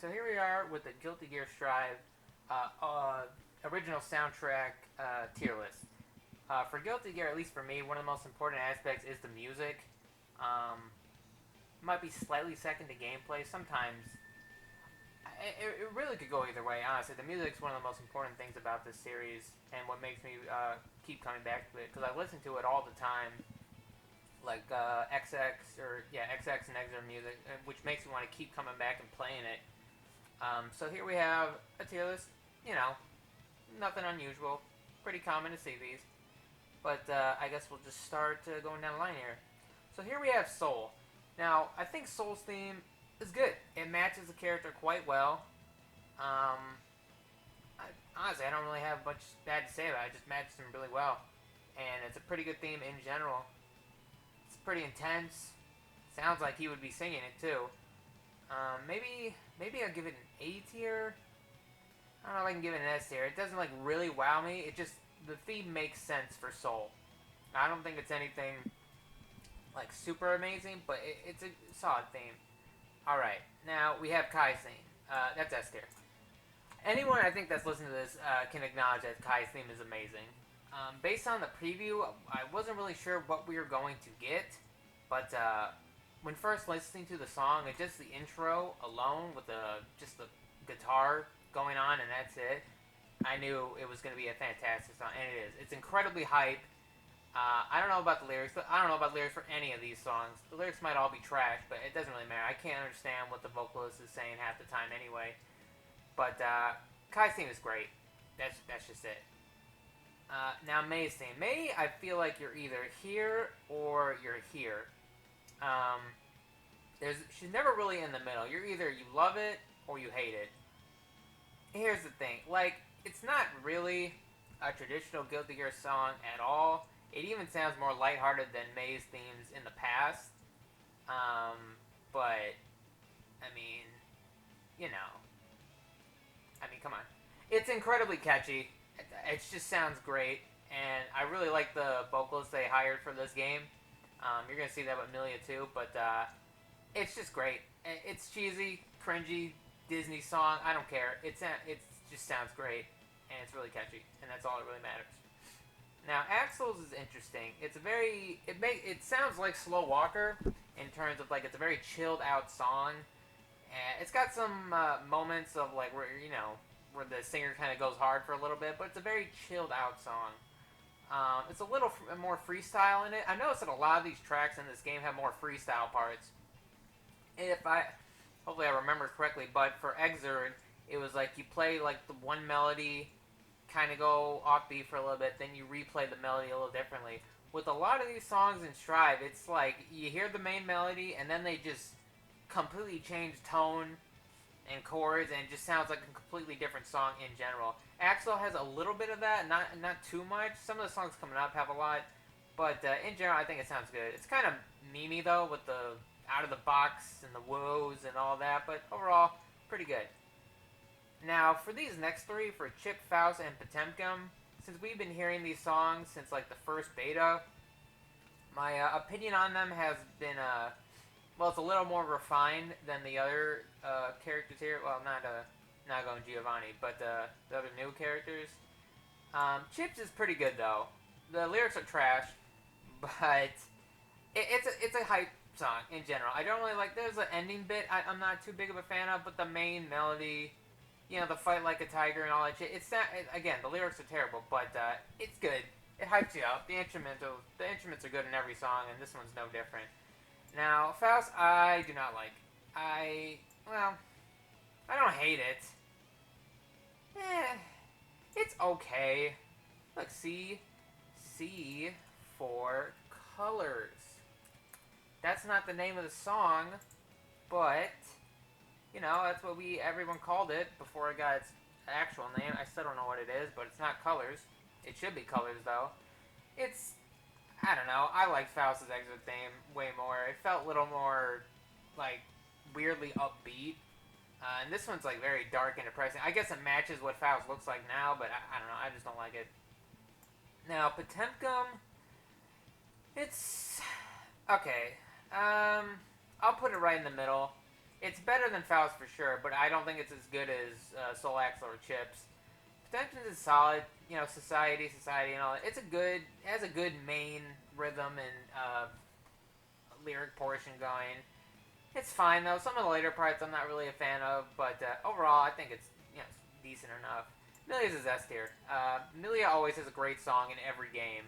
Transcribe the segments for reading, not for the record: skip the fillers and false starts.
So here we are with the Guilty Gear Strive original soundtrack tier list. For Guilty Gear, at least for me, one of the most important aspects is the music. Um, might be slightly second to gameplay. Sometimes it really could go either way. Honestly, the music's one of the most important things about this series, and what makes me keep coming back to it because I listen to it all the time, like XX or yeah XX and XR music, which makes me want to keep coming back and playing it. So here we have a tier list. You know, nothing unusual. Pretty common to see these. But I guess we'll just start going down the line here. So here we have Soul. Now, I think Soul's theme is good. It matches the character quite well. Um, Honestly, I don't really have much bad to say about it. It just matches him really well. And it's a pretty good theme in general. It's pretty intense. Sounds like he would be singing it too. Maybe I'll give it an A tier. I don't know if I can give it an S tier. It doesn't like really wow me. It just the theme makes sense for Soul. I don't think it's anything like super amazing, but it's a solid theme. All right, now we have Kai's theme. That's S tier. Anyone I think that's listening to this can acknowledge that Kai's theme is amazing. Based on the preview, I wasn't really sure what we were going to get, but when first listening to the song, and just the intro alone with just the guitar going on and that's it, I knew it was going to be a fantastic song, and it is. It's incredibly hype. I don't know about the lyrics, but I don't know about lyrics for any of these songs. The lyrics might all be trash, but it doesn't really matter. I can't understand what the vocalist is saying half the time anyway. But Kai's theme is great. That's just it. Now May's theme. May, I feel like you're either here or you're here. Um, she's never really in the middle. You're either you love it or you hate it. Here's the thing, like it's not really a traditional Guilty Gear song at all. It even sounds more lighthearted than May's themes in the past. But I mean, you know, come on, it's incredibly catchy. It just sounds great, and I really like the vocalists they hired for this game. You're gonna see that with Milia too, but it's just great. It's cheesy, cringy, Disney song. I don't care. It just sounds great, and it's really catchy, and that's all that really matters. Now, Axel's is interesting. It sounds like Slow Walker in terms of like it's a very chilled out song. And it's got some moments of like where the singer kind of goes hard for a little bit, but it's a very chilled out song. It's a little more freestyle in it. I noticed that a lot of these tracks in this game have more freestyle parts. If I hopefully I remember correctly, but for Exerd, it was like you play like the one melody, kind of go offbeat for a little bit, then you replay the melody a little differently. With a lot of these songs in Strive, it's like you hear the main melody and then they just completely change tone and chords, and it just sounds like a completely different song in general. Axel has a little bit of that, not too much. Some of the songs coming up have a lot, but in general, I think it sounds good. It's kind of memey though, with the out of the box and the woes and all that, but overall, pretty good. Now, for these next three, for Chip, Faust, and Potemkin, since we've been hearing these songs since like the first beta, my opinion on them has been well, it's a little more refined than the other characters here. Well, not going Giovanni, but the other new characters. Chips is pretty good though. The lyrics are trash, but it's a hype song in general. I don't really like. There's an ending bit I'm not too big of a fan of, but the main melody, the fight like a tiger and all that shit. Again, the lyrics are terrible, but it's good. It hypes you up. The instruments are good in every song, and this one's no different. Now, Faust, I do not like. Well, I don't hate it. It's okay. Look, C for colors. That's not the name of the song, but, that's what everyone called it before it got its actual name. I still don't know what it is, but it's not colors. It should be colors, though. I don't know. I liked Faust's exit theme way more. It felt a little more, like, weirdly upbeat. And this one's, like, very dark and depressing. I guess it matches what Faust looks like now, but I don't know. I just don't like it. Now, Potemkin, it's... Okay. I'll put it right in the middle. It's better than Faust for sure, but I don't think it's as good as Soul Axle or Chips. Protections is solid. You know, Society, and all that. It's a good, it has a good main rhythm and lyric portion going. It's fine though. Some of the later parts I'm not really a fan of, but overall I think it's decent enough. Milia's is S tier. Milia always has a great song in every game,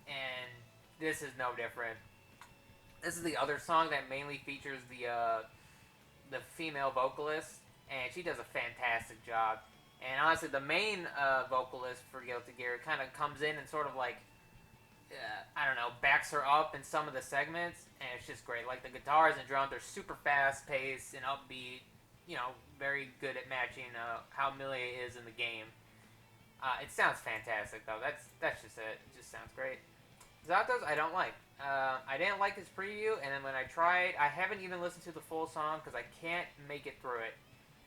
and this is no different. This is the other song that mainly features the female vocalist, and she does a fantastic job. And honestly, the main vocalist for Guilty Gear kind of comes in and sort of like I don't know, backs her up in some of the segments, and it's just great. Like the guitars and drums, they're super fast paced and upbeat. You know, very good at matching how Milia is in the game. It sounds fantastic though. That's just it. It just sounds great. Zatos, I don't like. I didn't like his preview, and then when I tried, I haven't even listened to the full song because I can't make it through it.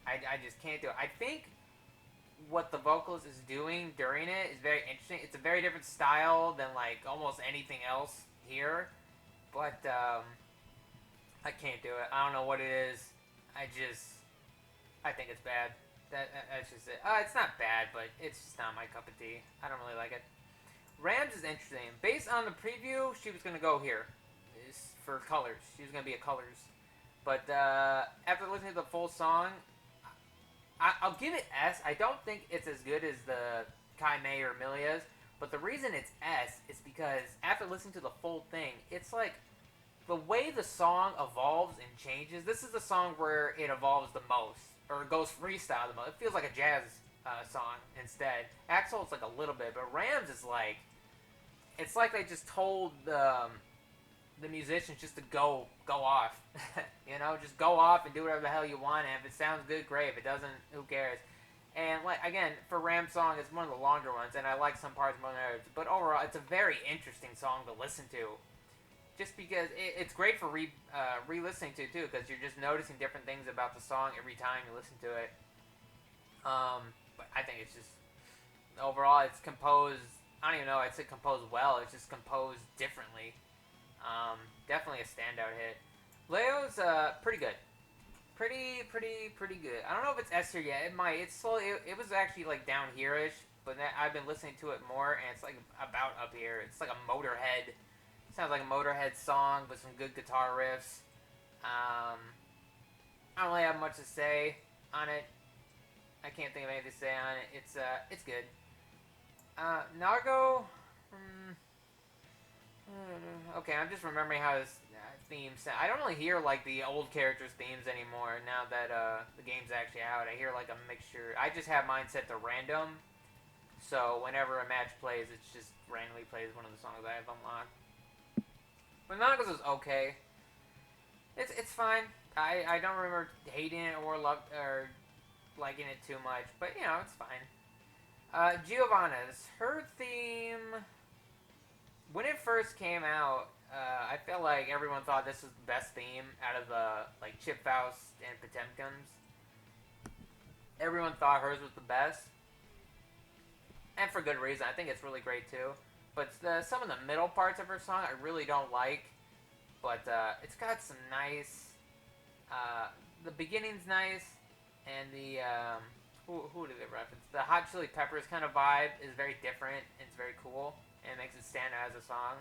I just can't do it. I think what the vocalist is doing during it is very interesting. It's a very different style than like almost anything else here, but I can't do it. I don't know what it is. I think it's bad. That's just it. It's not bad, but it's just not my cup of tea. I don't really like it. Rams is interesting. Based on the preview, she was gonna go here, is for colors. She was gonna be a colors, but after listening to the full song, I'll give it S. I don't think it's as good as the Kai Mei or Milia's, but the reason it's S is because after listening to the full thing, it's like the way the song evolves and changes. This is the song where it evolves the most, or goes freestyle the most. It feels like a jazz song instead. Axel, it's like a little bit, but Rams is like, it's like they just told the musicians just to go off. You know, just go off and do whatever the hell you want, and if it sounds good, great. If it doesn't, who cares? And like again, for Ram song, it's one of the longer ones, and I like some parts more than others. But overall, it's a very interesting song to listen to, just because it's great for re-listening to too, because you're just noticing different things about the song every time you listen to it. But I think it's just overall, it's composed. I don't even know. I'd say composed well. It's just composed differently. Definitely a standout hit. Leo's pretty good. Pretty good. I don't know if it's S tier yet. It might. It's slowly. It was actually like down here-ish, but I've been listening to it more, and it's like about up here. It's like a Motorhead. Sounds like a Motorhead song with some good guitar riffs. I don't really have much to say on it. I can't think of anything to say on it. It's good. Nargo. Okay, I'm just remembering how his theme sound. I don't really hear like the old characters' themes anymore now that the game's actually out. I hear like a mixture. I just have mine set to random, so whenever a match plays, it just randomly plays one of the songs I have unlocked. But Narcos is okay. It's fine. I don't remember hating it or liking it too much, but you know, it's fine. Giovanna's, her theme, when it first came out, I felt like everyone thought this was the best theme out of the like Chip Faust and Potemkin's. Everyone thought hers was the best, and for good reason. I think it's really great too. But some of the middle parts of her song I really don't like. But it's got some nice. The beginning's nice, and the who did it reference? The Hot Chili Peppers kind of vibe is very different. And it's very cool, and it makes it stand out as a song.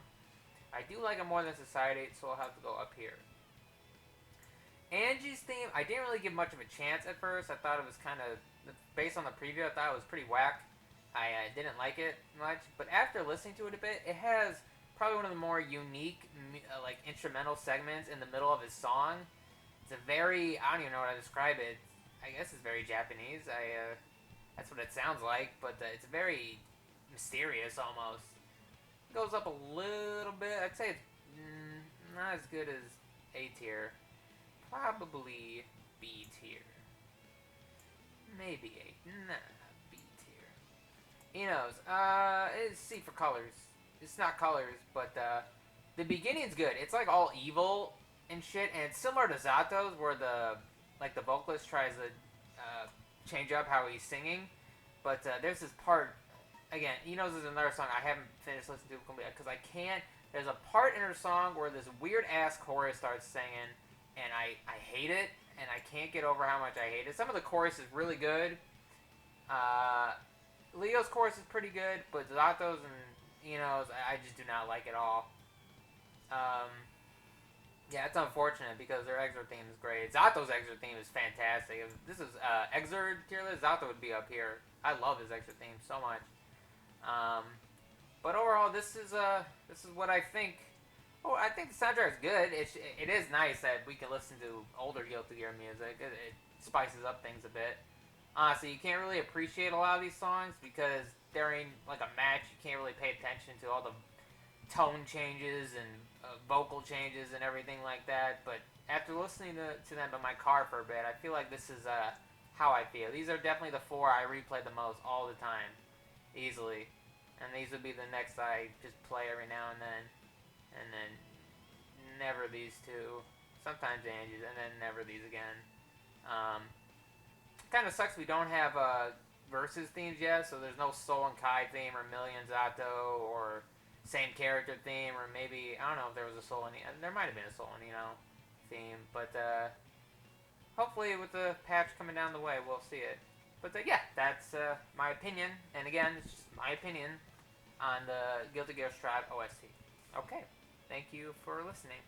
I do like it more than Society, so I'll have to go up here. Angie's theme, I didn't really give much of a chance at first. I thought it was kind of, based on the preview, I thought it was pretty whack. I didn't like it much, but after listening to it a bit, it has probably one of the more unique, like, instrumental segments in the middle of his song. It's a very, I don't even know how to describe it. I guess it's very Japanese. That's what it sounds like, but it's very mysterious almost. It goes up a little bit. I'd say it's not as good as A tier. Probably B tier. Maybe A. Nah, B tier. Eno's. It's C for colors. It's not colors, but the beginning's good. It's like all evil and shit, and it's similar to Zato's, where the vocalist tries to change up how he's singing. But there's this part. Again, Eno's is another song I haven't finished listening to completely because I can't. There's a part in her song where this weird ass chorus starts singing, and I hate it. and I can't get over how much I hate it. Some of the chorus is really good. Uh, Leo's chorus is pretty good, but Zato's and Ino's, I just do not like at all. Um, yeah, it's unfortunate because their Exor theme is great. Zato's Exor theme is fantastic. If this is Exor tier list, Zato would be up here. I love his Exor theme so much. Um, but overall, this is what I think. Oh, I think the soundtrack is good. It is nice that we can listen to older Guilty Gear music. It spices up things a bit. Honestly, you can't really appreciate a lot of these songs because during like a match, you can't really pay attention to all the tone changes and vocal changes and everything like that. But after listening to them in my car for a bit, I feel like this is how I feel. These are definitely the four I replay the most all the time, easily. And these would be the next I just play every now and then never these two. Sometimes Angie's, and then never these again. Kind of sucks we don't have versus themes yet, so there's no Soul and Kai theme or Million Zato or same character theme, or maybe I don't know if there was a Soul and there might have been a Soul and theme, but hopefully with the patch coming down the way, we'll see it. But yeah, that's my opinion, and again, it's just my opinion on the Guilty Gear Strive OST. Okay, thank you for listening.